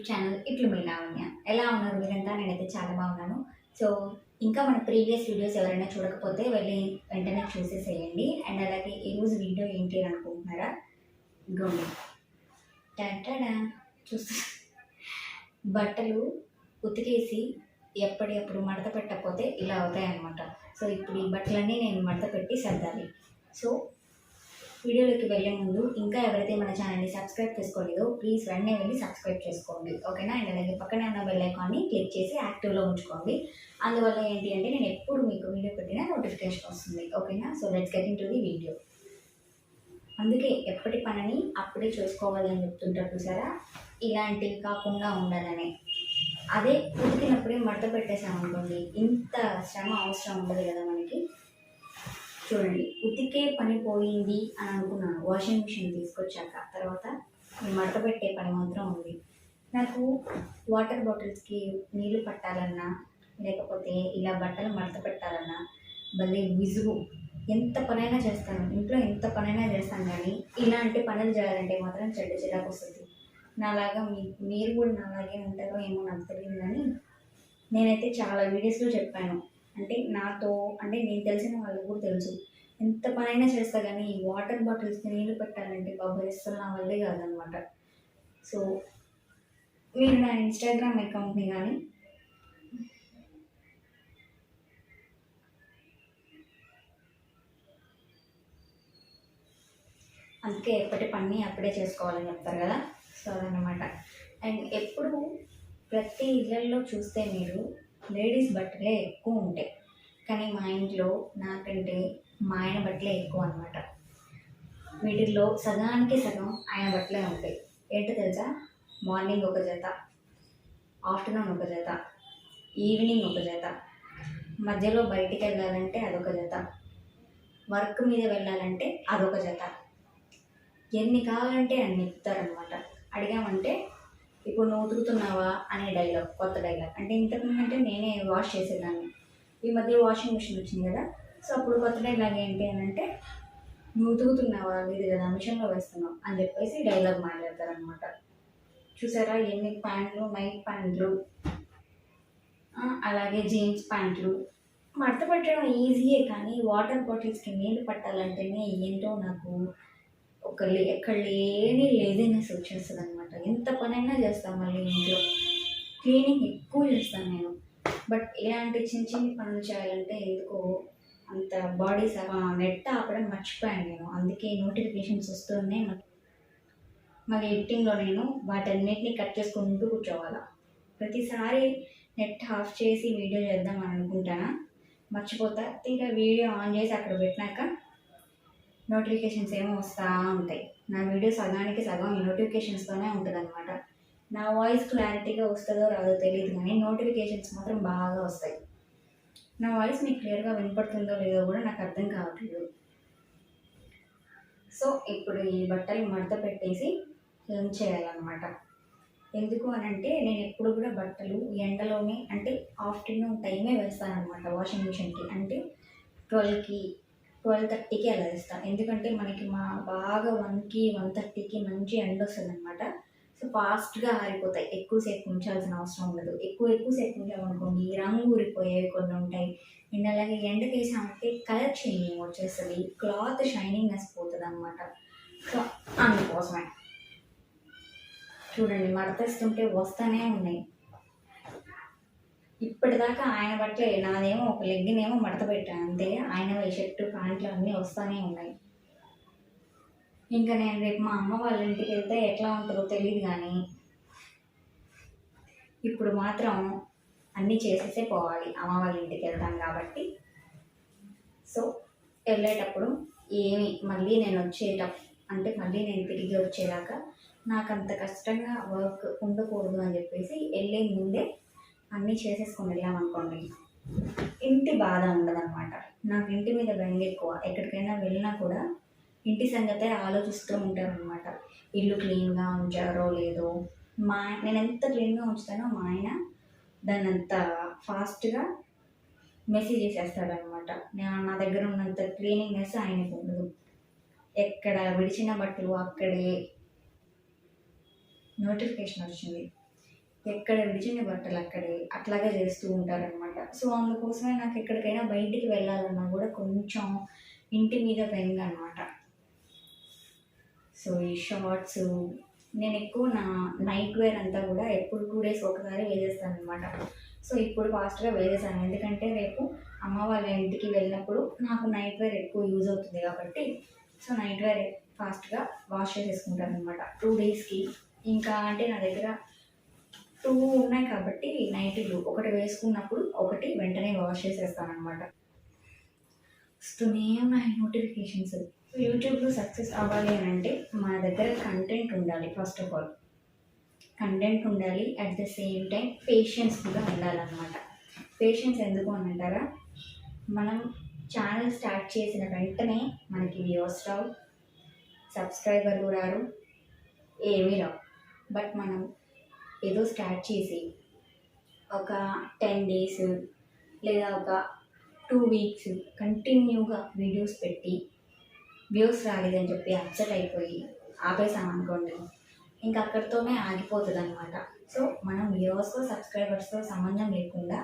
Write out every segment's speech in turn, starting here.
YouTube channel ఇట్లు మీ లావణ్య. ఎలా ఉన్నారు మీరంతా? నేనైతే చాలా బాగున్నాను. సో ఇంకా మన ప్రీవియస్ వీడియోస్ ఎవరైనా చూడకపోతే వెళ్ళి వెంటనే చూసేసేయండి. అండ్ అలాగే ఈరోజు వీడియో ఏంటి అని అనుకుంటున్నారా? గోండి టాటా చూస్తా బట్టలు ఉతికేసి ఎప్పటికప్పుడు మడత పెట్టకపోతే ఇలా అవుతాయి అన్నమాట. సో ఇప్పుడు ఈ బట్టలన్నీ నేను మడత పెట్టి సర్దాలి. సో వీడియోలోకి వెళ్ళే ముందు ఇంకా ఎవరైతే మన ఛానల్ని సబ్స్క్రైబ్ చేసుకోలేదో ప్లీజ్ వెంటనే వెళ్ళి సబ్స్క్రైబ్ చేసుకోండి, ఓకేనా? అండ్ అలాగే పక్కనే ఉన్న బెల్ ఐకాన్ని క్లిక్ చేసి యాక్టివ్లో ఉంచుకోండి. అందువల్ల ఏంటి అంటే నేను ఎప్పుడు మీకు వీడియో పెట్టినా నోటిఫికేషన్ వస్తుంది, ఓకేనా? So let's get in to the video. అందుకే ఎప్పటి పనిని అప్పుడే చేసుకోవాలి అని చెప్తుంటారు చూసారా, ఇలాంటివి కాకుండా ఉండాలని. అదే ఉతికినప్పుడే మడత పెట్టేసామనుకోండి, ఇంత శ్రమ అవసరం ఉండదు కదా మనకి. చూడండి, ఉతికే పని పోయింది అని అనుకున్నాను వాషింగ్ మిషన్ తీసుకొచ్చాక. తర్వాత మడత పెట్టే పని మాత్రం ఉంది. నాకు వాటర్ బాటిల్స్కి నీళ్లు పట్టాలన్నా లేకపోతే ఇలా బట్టలు మడత పెట్టాలన్నా భలే విసుగు. ఎంత పనైనా చేస్తాను, ఇంట్లో ఎంత పనైనా చేస్తాను, కానీ ఇలాంటి పనులు చేయాలంటే మాత్రం చెడ్డ చిరాకు వస్తుంది. నాలాగా మీరు కూడా నాలాగే ఉంటారో ఏమో నాకు తెలియదు, కానీ నేనైతే చాలా వీడియోస్లో చెప్పాను. అంటే నాతో అంటే నేను తెలిసిన వాళ్ళకి కూడా తెలుసు, ఎంత పనైనా చేస్తా, కానీ ఈ వాటర్ బాటిల్స్కి నీళ్ళు పెట్టాలంటే బాబు అసలు నా వల్లే కాదనమాట. సో మీరు నా ఇన్స్టాగ్రామ్ అకౌంట్ని కానీ అందుకే ఎప్పటి పని అప్పుడే చేసుకోవాలని చెప్తారు కదా. సో అదనమాట. అండ్ ఎప్పుడు ప్రతి ఇళ్ళల్లో చూస్తే మీరు లేడీస్ బట్టలే ఎక్కువ ఉంటాయి, కానీ మా ఇంట్లో నాకంటే మా ఆయన బట్టలే ఎక్కువ అనమాట. వీటిల్లో సగానికి సగం ఆయన బట్టలే ఉంటాయి. ఏంటో తెలుసా? మార్నింగ్ ఒక జత, ఆఫ్టర్నూన్ ఒక జత, ఈవినింగ్ ఒక జత, మధ్యలో బయటికి వెళ్ళాలంటే అదొక జత, వర్క్ మీద వెళ్ళాలంటే అదొక జత. ఎన్ని కావాలంటే అన్ని ఇస్తారనమాట. అడిగామంటే ఇప్పుడు నువ్వు ఉతుకుతున్నావా అనే డైలాగ్, కొత్త డైలాగ్. అంటే ఇంతకుముందు అంటే నేనే వాష్ చేసేదాన్ని, ఈ మధ్య వాషింగ్ మిషన్ వచ్చింది కదా. సో అప్పుడు కొత్త డైలాగ్ ఏంటి అని అంటే, నువ్వు ఉతుకుతున్నావా, లేదు కదా మిషన్లో వేస్తున్నావు అని చెప్పేసి డైలాగ్ మాట్లాడతారనమాట. చూసారా ఎన్ని ప్యాంట్లు, నైట్ ప్యాంట్లు, అలాగే జీన్స్ ప్యాంట్లు మడత పెట్టడం ఈజీయే, కానీ వాటర్ బాటిల్స్కి నీళ్ళు పట్టాలంటేనే ఏంటో నాకు ఎక్కడ లేని లేజినెస్ వచ్చేస్తుంది అనమాట. ఎంత పనైనా చేస్తాను, మళ్ళీ ఇంట్లో క్లీనింగ్ ఎక్కువ చేస్తాను నేను. బట్ ఇలాంటి చిన్న చిన్న పనులు చేయాలంటే ఎందుకో అంత బాడీ నెట్ ఆపడం మర్చిపోయాను నేను. అందుకే నోటిఫికేషన్స్ వస్తున్నాయి. మళ్ళీ ఎడిటింగ్లో నేను వాటన్నిటిని కట్ చేసుకుంటూ కూర్చోవాలా. ప్రతిసారి నెట్ ఆఫ్ చేసి వీడియో చేద్దామని అనుకుంటానా, మర్చిపోతా. తీరా వీడియో ఆన్ చేసి అక్కడ పెట్టినాక నోటిఫికేషన్స్ ఏమో వస్తూ ఉంటాయి. నా వీడియో సగానికి సగం ఈ నోటిఫికేషన్స్తోనే ఉంటుంది అనమాట. నా వాయిస్ క్లారిటీగా వస్తుందో రాదో తెలియదు, కానీ నోటిఫికేషన్స్ మాత్రం బాగా వస్తాయి. నా వాయిస్ మీకు క్లియర్గా వినపడుతుందో లేదో కూడా నాకు అర్థం కావట్లేదు. సో ఇప్పుడు ఈ బట్టలు మడత పెట్టేసి ఏం చేయాలన్నమాట. ఎందుకు అని అంటే నేను ఎప్పుడు కూడా బట్టలు ఎండలోనే, అంటే ఆఫ్టర్నూన్ టైమే వేస్తానమాట వాషింగ్ మిషన్కి. అంటే 12కి 12:30కి అలా వేస్తాను. ఎందుకంటే మనకి బాగా 1కి 1:30కి మంచి ఎండ వస్తుంది అనమాట. సో ఫాస్ట్గా ఆరిపోతాయి, ఎక్కువసేపు ఉంచాల్సిన అవసరం ఉండదు. ఎక్కువసేపు ఉంచామనుకోండి రంగు ఊరిపోయేవి కొన్ని ఉంటాయి. అండ్ అలాగే ఎండకి వేసామంటే కలర్ షైనింగ్ వచ్చేస్తుంది, క్లాత్ షైనింగ్నెస్ పోతుంది అనమాట. సో అందుకోసమే చూడండి మడతేస్తుంటే వస్తూనే ఉన్నాయి. ఇప్పటిదాకా ఆయన బట్టలే, నాదేమో ఒక లెగ్గినేమో మడత పెట్టాను అంతే, ఆయన షర్టు ప్యాంట్లు అన్నీ వస్తూనే ఉన్నాయి. ఇంకా నేను రేపు మా అమ్మ వాళ్ళ ఇంటికి వెళ్తే ఎట్లా ఉంటుందో తెలియదు, కానీ ఇప్పుడు మాత్రం అన్నీ చేసేసే పోవాలి. అమ్మ వాళ్ళ ఇంటికి వెళ్తాను కాబట్టి. సో వెళ్ళేటప్పుడు మళ్ళీ నేను తిరిగి వచ్చేదాకా నాకు అంత కష్టంగా వర్క్ ఉండకూడదు అని చెప్పేసి వెళ్ళే ముందే అన్నీ చేసేసుకొని వెళ్ళామనుకోండి, ఇంటి బాధ ఉండదన్నమాట. నాకు ఇంటి మీద బెంగ ఎక్కువ. ఎక్కడికైనా వెళ్ళినా కూడా ఇంటి సంగతే ఆలోచిస్తూ ఉంటారనమాట. ఇల్లు క్లీన్గా ఉంచారో లేదో. నేను ఎంత క్లీన్గా ఉంచుతానో మా ఆయన దాన్ని అంత ఫాస్ట్గా మెసేజ్ చేసేస్తాడనమాట. నా దగ్గర ఉన్నంత క్లీనింగ్నెస్ ఆయనకు ఉండదు. ఎక్కడ విడిచిన బట్టలు అక్కడే. నోటిఫికేషన్ వచ్చింది. ఎక్కడ విడిచిన బట్టలు అక్కడే అట్లాగే చేస్తూ ఉంటారనమాట. సో అందుకోసమే నాకు ఎక్కడికైనా బయటికి వెళ్ళాలన్నా కూడా కొంచెం ఇంటి మీద బెంగ అనమాట. సో ఈ షార్ట్స్ నేను ఎక్కువ నా నైట్ వేర్ అంతా కూడా ఎప్పుడు 2 డేస్ ఒకసారి వేసేస్తాను అనమాట. సో ఇప్పుడు ఫాస్ట్గా వేసేసాను, ఎందుకంటే రేపు అమ్మ వాళ్ళ ఇంటికి వెళ్ళినప్పుడు నాకు నైట్ వేర్ ఎక్కువ యూజ్ అవుతుంది కాబట్టి. సో నైట్ వేర్ ఫాస్ట్గా వాష్ చేసేసుకుంటాను అనమాట 2 డేస్కి. ఇంకా అంటే నా దగ్గర 2 ఉన్నాయి కాబట్టి నైట్లు ఒకటి వేసుకున్నప్పుడు ఒకటి వెంటనే వాష్ చేసేస్తాను అనమాట. వస్తూనే ఉన్నాయి నోటిఫికేషన్స్. యూట్యూబ్లో సక్సెస్ అవ్వాలి అని అంటే మన దగ్గర కంటెంట్ ఉండాలి. ఫస్ట్ ఆఫ్ ఆల్ కంటెంట్ ఉండాలి, at the same time patience కూడా ఉండాలన్నమాట. పేషెన్స్ ఎందుకు అని అంటారా, మనం ఛానల్ స్టార్ట్ చేసిన వెంటనే మనకి వ్యూస్ రావు, సబ్స్క్రైబర్లు రారు, ఏమీ రావు. బట్ మనం ఏదో స్టార్ట్ చేసి ఒక 10 డేస్ లేదా ఒక 2 వీక్స్ కంటిన్యూగా వీడియోస్ పెట్టి వ్యూస్ రాలేదని చెప్పి అప్సెట్ అయిపోయి ఆపేసామనుకోండి, ఇంకా అక్కడితోనే ఆగిపోతుంది అనమాట. సో మనం వ్యూవర్స్తో సబ్స్క్రైబర్స్తో సంబంధం లేకుండా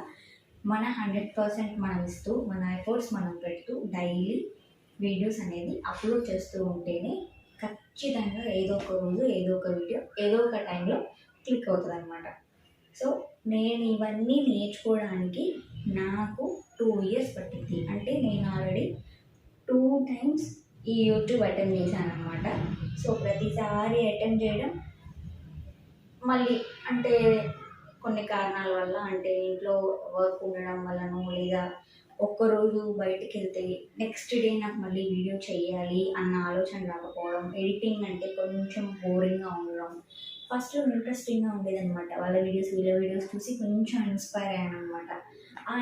మన 100% మనం ఇస్తూ మన ఎఫర్ట్స్ మనం పెడుతూ డైలీ వీడియోస్ అనేది అప్లోడ్ చేస్తూ ఉంటేనే ఖచ్చితంగా ఏదో ఒక రోజు ఏదో ఒక వీడియో ఏదో ఒక టైంలో క్లిక్ అవుతుంది అనమాట. సో నేను ఇవన్నీ నేర్చుకోవడానికి నాకు 2 ఇయర్స్ పట్టింది. అంటే నేను ఆల్రెడీ 2 టైమ్స్ ఈ యూట్యూబ్ అటెంప్ట్ చేశాను అనమాట. సో ప్రతిసారి అటెంప్ట్ చేయడం మళ్ళీ అంటే కొన్ని కారణాల వల్ల, అంటే ఇంట్లో వర్క్ ఉండడం వల్లనో లేదా ఒక్కరోజు బయటికి వెళ్తే నెక్స్ట్ డే నాకు మళ్ళీ వీడియో చేయాలి అన్న ఆలోచన రాకపోవడం, ఎడిటింగ్ అంటే కొంచెం బోరింగ్గా ఉండడం. ఫస్ట్ ఇంట్రెస్టింగ్గా ఉండేదన్నమాట, వాళ్ళ వీడియోస్ వీళ్ళ వీడియోస్ చూసి కొంచెం ఇన్స్పైర్ అయ్యాను అనమాట. ఆ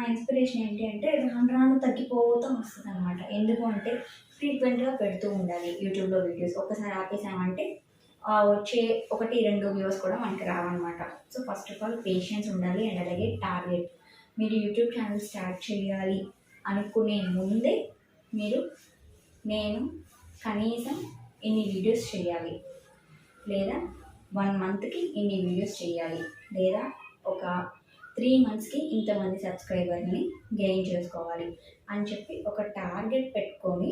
ఇన్స్పిరేషన్ ఏంటి అంటే రాను రాను తగ్గిపోతూ వస్తుంది అనమాట. ఎందుకు అంటే ఫ్రీక్వెంట్గా పెడుతూ ఉండాలి యూట్యూబ్లో వీడియోస్. ఒక్కసారి ఆపేసామంటే వచ్చే 1-2 వ్యూస్ కూడా మనకి రావన్నమాట. So first of all patience ఉండాలి, అండ్ అలాగే టార్గెట్. మీరు యూట్యూబ్ ఛానల్ స్టార్ట్ చేయాలి అనుకునే ముందే మీరు నేను కనీసం ఇన్ని వీడియోస్ చేయాలి, లేదా 1 మంత్కి ఇన్ని వీడియోస్ చేయాలి, లేదా ఒక 3 మంత్స్కి ఇంతమంది సబ్స్క్రైబర్ని గెయిన్ చేసుకోవాలి అని చెప్పి ఒక టార్గెట్ పెట్టుకొని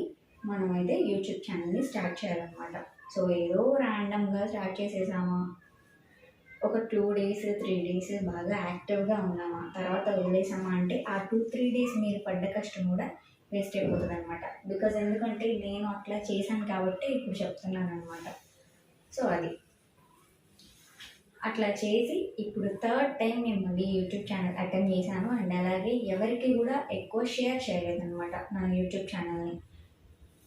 మనమైతే యూట్యూబ్ ఛానల్ని స్టార్ట్ చేయాలన్నమాట. సో ఏదో ర్యాండమ్గా స్టార్ట్ చేసేసామా, ఒక 2 డేస్ 3 డేస్ బాగా యాక్టివ్గా ఉన్నామా, తర్వాత వదిలేసామా అంటే ఆ 2-3 డేస్ మీరు పడ్డ కష్టం కూడా వేస్ట్ అయిపోతుంది అనమాట. బికాజ్ ఎందుకంటే నేను అట్లా చేశాను కాబట్టి ఇప్పుడు చెప్తున్నాను అనమాట. సో అది అట్లా చేసి ఇప్పుడు 3rd టైం నేను మళ్ళీ యూట్యూబ్ ఛానల్ అటెంప్ట్ చేశాను. అండ్ అలాగే ఎవరికి కూడా ఎక్కువ షేర్ చేయలేదన్నమాట నా యూట్యూబ్ ఛానల్ని.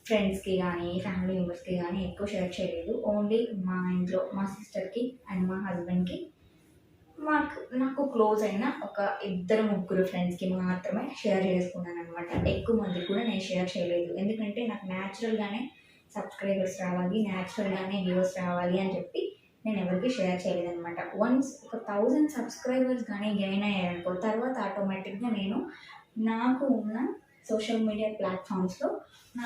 ఫ్రెండ్స్కి కానీ ఫ్యామిలీ మెంబర్స్కి కానీ ఎక్కువ షేర్ చేయలేదు. ఓన్లీ మా ఇంట్లో మా సిస్టర్కి అండ్ మా హస్బెండ్కి, నాకు క్లోజ్ అయిన ఒక 2-3 ఫ్రెండ్స్కి మాత్రమే షేర్ చేసుకున్నాను అనమాట. ఎక్కువ మందికి కూడా నేను షేర్ చేయలేదు, ఎందుకంటే నాకు న్యాచురల్గానే సబ్స్క్రైబర్స్ రావాలి, న్యాచురల్గానే వ్యూస్ రావాలి అని చెప్పి నేను ఎవరికి షేర్ చేయలేదన్నమాట. వన్స్ ఒక 1000 సబ్స్క్రైబర్స్ కానీ గెయిన్ అయ్యారనుకో, తర్వాత ఆటోమేటిక్గా నేను నాకు ఉన్న సోషల్ మీడియా ప్లాట్ఫామ్స్లో నా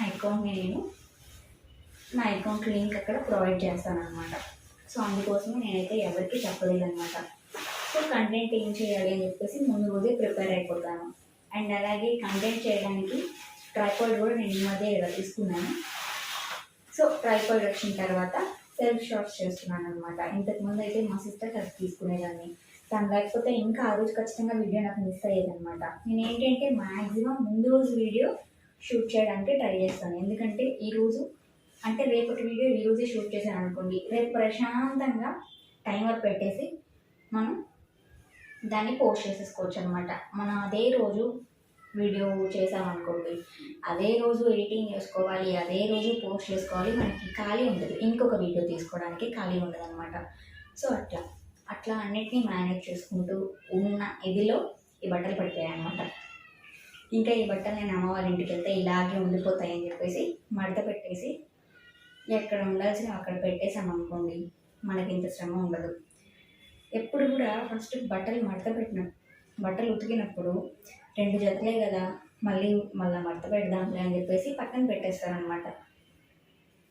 అకౌంట్ లింక్ అక్కడ ప్రొవైడ్ చేస్తాను అనమాట. సో అందుకోసమే నేనైతే ఎవరికి చెప్పలేదన్నమాట. సో కంటెంట్ ఏం చేయాలి అని చెప్పేసి ముందు రోజే ప్రిపేర్ అయిపోతాను. అండ్ అలాగే కంటెంట్ చేయడానికి ట్రైపాడ్ కూడా నేను ఈ మధ్య తీసుకున్నాను. సో ట్రైపాడ్ వచ్చిన తర్వాత సెల్ఫ్ షాట్స్ చేస్తున్నాను అనమాట. ఇంతకుముందు అయితే మా సిస్టర్ అది తీసుకునేదాన్ని, తను లేకపోతే ఇంకా ఆ రోజు ఖచ్చితంగా వీడియో నాకు మిస్ అయ్యేదన్నమాట. నేను ఏంటంటే మ్యాక్సిమం ముందు రోజు వీడియో షూట్ చేయడానికి ట్రై చేస్తాను. ఎందుకంటే ఈరోజు అంటే రేపటి వీడియో ఈరోజే షూట్ చేశాను అనుకోండి, రేపు ప్రశాంతంగా టైమర్ పెట్టేసి మనం దాన్ని పోస్ట్ చేసేసుకోవచ్చు అనమాట. మనం అదే రోజు వీడియో చేసామనుకోండి, అదే రోజు ఎడిటింగ్ చేసుకోవాలి, అదే రోజు పోస్ట్ చేసుకోవాలి, మనకి ఖాళీ ఉంటుంది, ఇంకొక వీడియో తీసుకోవడానికి ఖాళీ ఉండదు అనమాట. సో అట్లా అన్నిటినీ మేనేజ్ చేసుకుంటూ ఉన్న ఇదిలో ఈ బట్టలు పడిపోయాయి అనమాట. ఇంకా ఈ బట్టలు నేను అమ్మ వాళ్ళ ఇంటికి వెళ్తే ఇలాగే ఉండిపోతాయని చెప్పేసి మడత పెట్టేసి ఎక్కడ ఉండాల్సిన అక్కడ పెట్టేసామనుకోండి, మనకి ఇంత శ్రమ ఉండదు. ఎప్పుడు కూడా ఫస్ట్ బట్టలు ఉతికినప్పుడు 2 జతలే కదా, మళ్ళీ మడత పెడదాంలే అని చెప్పేసి పక్కన పెట్టేస్తారనమాట.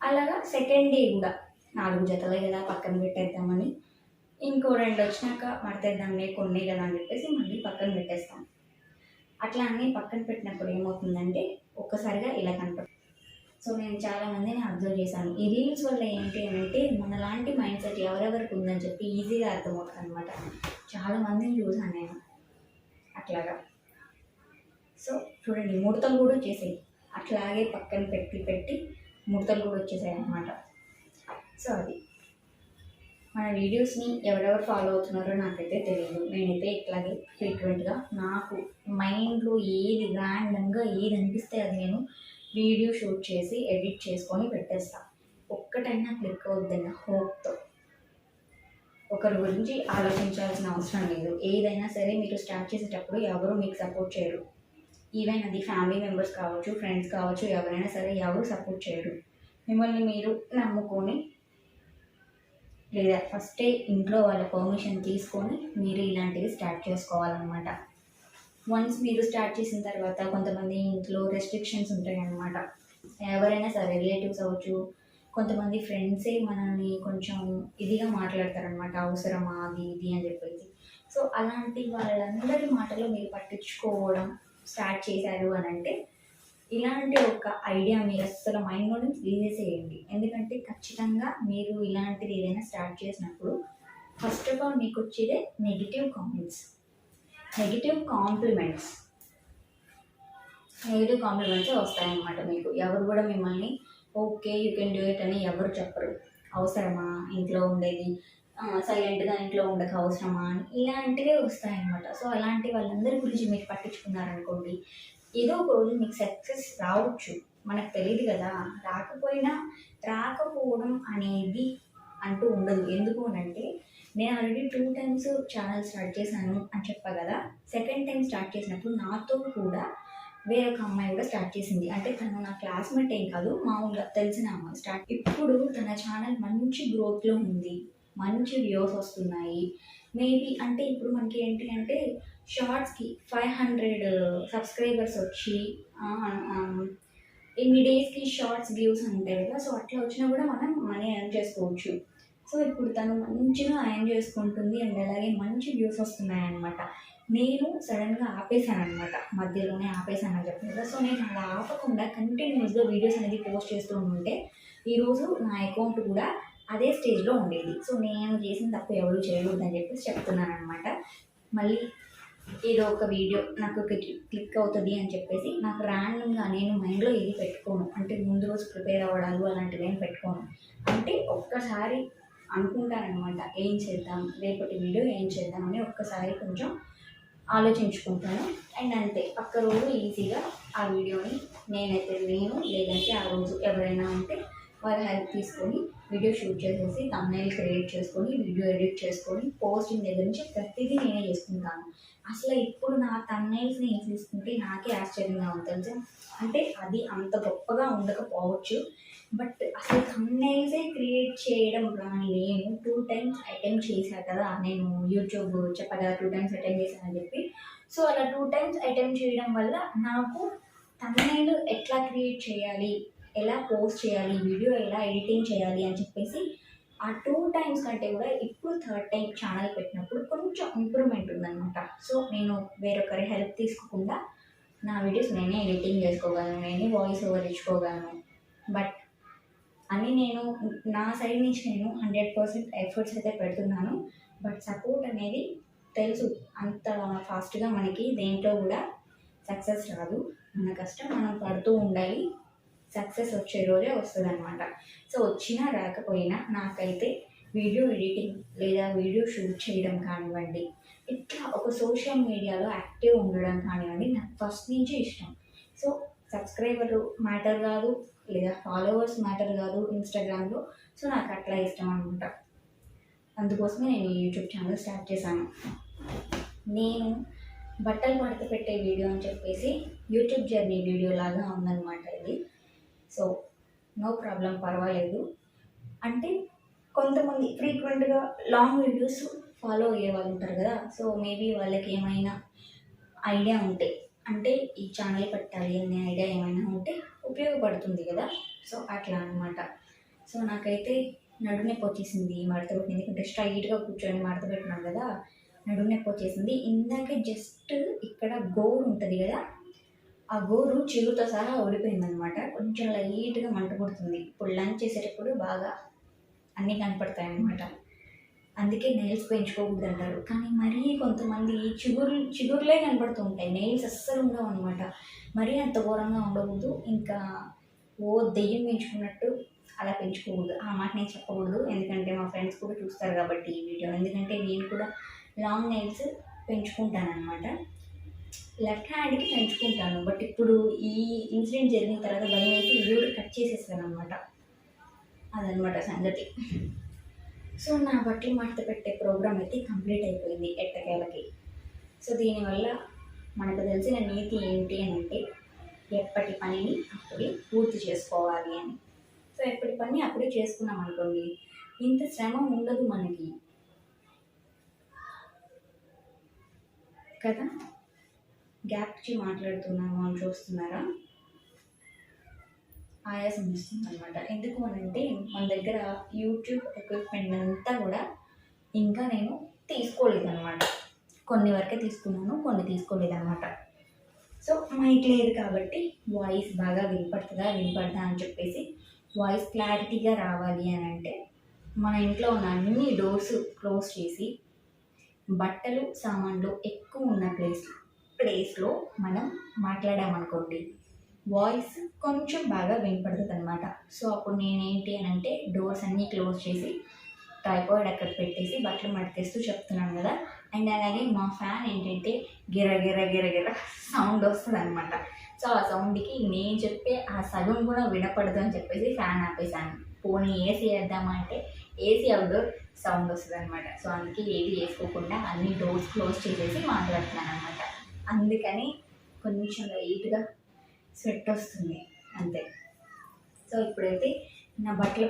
అలాగా సెకండ్ డే కూడా 4 జతలే కదా పక్కన పెట్టేద్దామని ఇంకో 2 వచ్చినాక మడతేద్దాంలే కొన్ని కదా అని చెప్పేసి మళ్ళీ పక్కన పెట్టేస్తాం. అట్లా అన్నీ పక్కన పెట్టినప్పుడు ఏమవుతుందంటే ఒక్కసారిగా ఇలా కనపడుతుంది. సో నేను చాలామందిని అబ్జర్వ్ చేశాను. ఈ రీల్స్ వల్ల ఏంటి అంటే మనలాంటి మైండ్ సెట్ ఎవరెవరికి ఉందని చెప్పి ఈజీగా అర్థమవుతుంది అనమాట. చాలామందిని చూసాను నేను అట్లాగా. సో చూడండి, ముడతలు కూడా వచ్చేసాయి. అట్లాగే పక్కన పెట్టి ముడతలు కూడా వచ్చేసాయి అన్నమాట. సో అది మన వీడియోస్ని ఎవరెవరు ఫాలో అవుతున్నారో నాకైతే తెలియదు. నేనైతే ఇట్లాగే ఫ్రీక్వెంట్గా నాకు మైండ్లో ఏది ర్యాండమ్గా ఏది అనిపిస్తే అది నేను వీడియో షూట్ చేసి ఎడిట్ చేసుకొని పెట్టేస్తా. ఒక్కటైనా క్లిక్ అవుద్దన్న హోప్తో. ఒకరి గురించి ఆలోచించాల్సిన అవసరం లేదు. ఏదైనా సరే మీరు స్టార్ట్ చేసేటప్పుడు ఎవరు మీకు సపోర్ట్ చేయరు. ఈవెన్ అది ఫ్యామిలీ మెంబర్స్ కావచ్చు, ఫ్రెండ్స్ కావచ్చు, ఎవరైనా సరే ఎవరు సపోర్ట్ చేయరు. మిమ్మల్ని మీరు నమ్ముకొని లేదా ఫస్టే ఇంట్లో వాళ్ళ పర్మిషన్ తీసుకొని మీరు ఇలాంటివి స్టార్ట్ చేసుకోవాలన్నమాట. వన్స్ మీరు స్టార్ట్ చేసిన తర్వాత కొంతమంది ఇంట్లో రెస్ట్రిక్షన్స్ ఉంటాయి అన్నమాట. ఎవరైనా సరే రిలేటివ్స్ అవ్వచ్చు, కొంతమంది ఫ్రెండ్సే మనల్ని కొంచెం ఇదిగా మాట్లాడతారనమాట, అవసరమా అది ఇది అని చెప్పేసి. సో అలాంటి వాళ్ళందరి మాటలు మీరు పట్టించుకోవడం స్టార్ట్ చేశారు అని అంటే ఇలాంటి ఒక ఐడియా మీరు అసలు మైండ్లో నుంచి తీసేసేయండి. ఎందుకంటే ఖచ్చితంగా మీరు ఇలాంటిది ఏదైనా స్టార్ట్ చేసినప్పుడు ఫస్ట్ ఆఫ్ ఆల్ మీకు వచ్చేదే నెగిటివ్ కామెంట్స్, నెగిటివ్ కాంప్లిమెంట్స్ వస్తాయన్నమాట. మీకు ఎవరు కూడా మిమ్మల్ని okay you can do it అని ఎవరు చెప్పరు. అవసరమా ఇంట్లో ఉండేది, సైలెంట్గా ఇంట్లో ఉండక అవసరమా అని ఇలాంటివే వస్తాయన్నమాట. సో అలాంటి వాళ్ళందరి గురించి మీరు పట్టించుకున్నారనుకోండి, ఏదో ఒక రోజు మీకు సక్సెస్ రావచ్చు. మనకు తెలియదు కదా, రాకపోవడం అనేది అంటూ ఉండదు. ఎందుకు అంటే నేను ఆల్రెడీ 2 times ఛానల్ స్టార్ట్ చేశాను అని చెప్పా కదా. సెకండ్ టైం స్టార్ట్ చేసినప్పుడు నాతో కూడా వేరొక అమ్మాయి కూడా స్టార్ట్ చేసింది. అంటే తను నా క్లాస్మేట్ ఏం కాదు, మామూలుగా తెలిసిన అమ్మాయి. ఇప్పుడు తన ఛానల్ మంచి గ్రోత్లో ఉంది, మంచి వ్యూస్ వస్తున్నాయి. మేబీ అంటే ఇప్పుడు మనకి ఏంటి అంటే షార్ట్స్కి 500 సబ్స్క్రైబర్స్ వచ్చి ఇన్ని డేస్కి షార్ట్స్ వ్యూస్ ఉంటాయి కదా. సో అట్లా వచ్చినా కూడా మనం మనీ ఎర్న్ చేసుకోవచ్చు. సో ఇప్పుడు తను మంచిగా ఎర్న్ చేసుకుంటుంది అండ్ అలాగే మంచి వ్యూస్ వస్తున్నాయి అనమాట. నేను సడన్గా ఆపేశాను అనమాట, మధ్యలోనే ఆపేశాను అని చెప్పాను కదా. సో నేను అలా ఆపకుండా కంటిన్యూస్గా వీడియోస్ అనేది పోస్ట్ చేస్తూ ఉంటే ఈరోజు నా అకౌంట్ కూడా అదే స్టేజ్లో ఉండేది. సో నేను చేసిన తప్పు ఎవరు చేయకూడదని చెప్పేసి చెప్తున్నాను అనమాట. మళ్ళీ ఏదో ఒక వీడియో నాకు క్లిక్ అవుతుంది అని చెప్పేసి నాకు ర్యాండమ్గా నేను మైండ్లో ఏది పెట్టుకోను. అంటే ముందు రోజు ప్రిపేర్ అవ్వడాలు అలాంటివి ఏం పెట్టుకోను. అంటే ఒక్కసారి అనుకుంటానమాట, ఏం చేద్దాం, రేపటి వీడియో ఏం చేద్దాం అని ఒక్కసారి కొంచెం ఆలోచించుకుంటాను. అండ్ అంతే, పక్క రోజు ఈజీగా ఆ వీడియోని లేదంటే ఆ రోజు ఎవరైనా ఉంటే వాళ్ళ హెల్ప్ తీసుకొని వీడియో షూట్ చేసేసి థంబ్నెయిల్ క్రియేట్ చేసుకొని వీడియో ఎడిట్ చేసుకొని పోస్టింగ్ దగ్గర నుంచి ప్రతిదీ నేనే చేసుకుంటాను. అసలు ఇప్పుడు నా థంబ్నెయిల్స్ నేను తీసుకుంటే నాకే ఆశ్చర్యంగా ఉంటుంది. అంటే అది అంత గొప్పగా ఉండకపోవచ్చు, బట్ అసలు థంబ్నెయిల్సే క్రియేట్ చేయడం రాని నేను 2 times అటెంప్ట్ చేశాను కదా. నేను యూట్యూబ్ చెప్పగా 2 times అటెంప్ట్ చేశానని చెప్పి. సో అలా 2 times అటెంప్ట్ చేయడం వల్ల నాకు థంబ్నెయిల్ ఎట్లా క్రియేట్ చేయాలి, ఎలా పోస్ట్ చేయాలి, వీడియో ఎలా ఎడిటింగ్ చేయాలి అని చెప్పేసి ఆ 2 times కంటే కూడా ఇప్పుడు 3rd time ఛానల్ పెట్టినప్పుడు కొంచెం ఇంప్రూవ్మెంట్ ఉందన్నమాట. సో నేను వేరొకరి హెల్ప్ తీసుకోకుండా నా వీడియోస్ నేనే ఎడిటింగ్ చేసుకోగలను, నేనే వాయిస్ ఓవర్ ఇచ్చుకోగలను. బట్ అని నేను నా సైడ్ నుంచి నేను 100% ఎఫర్ట్స్ అయితే పెడుతున్నాను. బట్ సపోర్ట్ అనేది తెలుసు, అంత ఫాస్ట్గా మనకి దేంట్లో కూడా సక్సెస్ రాదు. మన కష్టం మనం పడుతూ ఉండాలి, సక్సెస్ వచ్చే రోజే వస్తుంది అనమాట. సో వచ్చినా రాకపోయినా నాకైతే వీడియో ఎడిటింగ్ లేదా వీడియో షూట్ చేయడం కానివ్వండి, ఇట్లా ఒక సోషల్ మీడియాలో యాక్టివ్ ఉండడం కానివ్వండి నాకు ఫస్ట్ నుంచి ఇష్టం. సో సబ్స్క్రైబర్లు మ్యాటర్ కాదు, లేదా ఫాలోవర్స్ మ్యాటర్ కాదు ఇన్స్టాగ్రామ్లో. సో నాకు అట్లా ఇష్టం అనమాట. అందుకోసమే నేను యూట్యూబ్ ఛానల్ స్టార్ట్ చేశాను. నేను బట్టలు మడత పెట్టే వీడియో అని చెప్పేసి యూట్యూబ్ జర్నీ వీడియో లాగా ఉందన్నమాట ఇది. సో నో ప్రాబ్లం, పర్వాలేదు. అంటే కొంతమంది ఫ్రీక్వెంట్గా లాంగ్ వీడియోస్ ఫాలో అయ్యే వాళ్ళు ఉంటారు కదా. సో మేబీ వాళ్ళకి ఏమైనా ఐడియా ఉంటే, అంటే ఈ ఛానల్ పెట్టాలి అనే ఐడియా ఏమైనా ఉంటే ఉపయోగపడుతుంది కదా. సో అట్లా అనమాట. సో నాకైతే నడుము నొప్పి వచ్చేసింది మడత పెట్టింది, ఎందుకంటే స్ట్రైట్గా కూర్చొని మడత పెట్టినాం కదా, నడుము నొప్పి వచ్చేసింది. ఇందాకే జస్ట్ ఇక్కడ గోరు ఉంటుంది కదా, ఆ గోరు చిగురుతో సహా ఓడిపోయిందనమాట. కొంచెం లైట్గా మంట పుడుతుంది. ఇప్పుడు లంచ్ చేసేటప్పుడు బాగా అన్నీ కనపడతాయి అన్నమాట. అందుకే నెయిల్స్ పెంచుకోకూడదు అంటారు. కానీ మరీ కొంతమంది చిగురులే కనపడుతూ ఉంటాయి, నెయిల్స్ అస్సలు ఉండవు అనమాట. మరీ అంత ఘోరంగా ఉండకూడదు. ఇంకా దెయ్యం పెంచుకున్నట్టు అలా పెంచుకోకూడదు. ఆ మాట నేను చెప్పకూడదు, ఎందుకంటే మా ఫ్రెండ్స్ కూడా చూస్తారు కాబట్టి ఈ వీడియో. ఎందుకంటే నేను కూడా లాంగ్ నెయిల్స్ పెంచుకుంటాను అనమాట. లెఫ్ట్ హ్యాండ్కి పెంచుకుంటాను, బట్ ఇప్పుడు ఈ ఇన్సిడెంట్ జరిగిన తర్వాత భయం వేసి ఇవి కూడా కట్ చేసేసాను అనమాట. అదనమాట సంగతి. సో నా బట్టలు మడత పెట్టే ప్రోగ్రామ్ అయితే కంప్లీట్ అయిపోయింది ఎట్టకేలకి. సో దీనివల్ల మనకు తెలిసిన నీతి ఏంటి అని అంటే, ఎప్పటి పనిని అప్పుడే పూర్తి చేసుకోవాలి అని. సో ఎప్పటి పని అప్పుడే చేసుకున్నాం అనుకోండి, ఇంత శ్రమ ఉండదు మనకి కదా. గ్యాప్ ఇచ్చి మాట్లాడుతున్నాను అని చూస్తున్నారా, ఆయాసం వస్తుంది అనమాట. ఎందుకు అని అంటే మన దగ్గర యూట్యూబ్ ఎక్విప్మెంట్ అంతా కూడా ఇంకా నేను తీసుకోలేదన్నమాట. కొన్ని వరకే తీసుకున్నాను, కొన్ని తీసుకోలేదన్నమాట. సో మైక్ లేదు కాబట్టి వాయిస్ బాగా వినపడదా అని చెప్పేసి, వాయిస్ క్లారిటీగా రావాలి అని అంటే మన ఇంట్లో ఉన్న అన్ని డోర్స్ క్లోజ్ చేసి, బట్టలు సామాన్లు ఎక్కువ ఉన్న ప్లేస్లో మనం మాట్లాడామనుకోండి, వాయిస్ కొంచెం బాగా వినపడుతుంది అనమాట. సో అప్పుడు నేనేంటి అని అంటే డోర్స్ అన్నీ క్లోజ్ చేసి ట్రైపాడ్ అక్కడ పెట్టేసి బట్టలు మడతేస్తూ చెప్తున్నాను కదా. అండ్ అలాగే మా ఫ్యాన్ ఏంటంటే గిర గిర గిర గిర సౌండ్ వస్తుంది అనమాట. సో ఆ సౌండ్కి నేను చెప్పే ఆ సగం కూడా వినపడదు అని చెప్పేసి ఫ్యాన్ ఆపేసాను. పోనీ ఏసీ వేద్దామా అంటే ఏసీ అవుట్డోర్ సౌండ్ వస్తుంది అనమాట. సో అందుకే ఏది వేసుకోకుండా అన్ని డోర్స్ క్లోజ్ చేసేసి మాట్లాడుతున్నాను అనమాట. అందుకని కొంచెం లైట్గా స్వెట్ వస్తుంది అంతే. సో ఇప్పుడైతే నా బట్టలు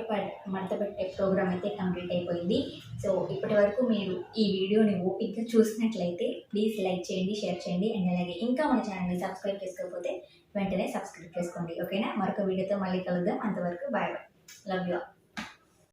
మడత పెట్టే ప్రోగ్రామ్ అయితే కంప్లీట్ అయిపోయింది. సో ఇప్పటి వరకు మీరు ఈ వీడియోని ఓపిక్గా చూసినట్లయితే ప్లీజ్ లైక్ చేయండి, షేర్ చేయండి. అండ్ అలాగే ఇంకా మన ఛానల్ని సబ్స్క్రైబ్ చేసుకోకపోతే వెంటనే సబ్స్క్రైబ్ చేసుకోండి. ఓకేనా? మరొక వీడియోతో మళ్ళీ కలుద్దాం. అంతవరకు బాయ్ బాయ్, లవ్ యూ.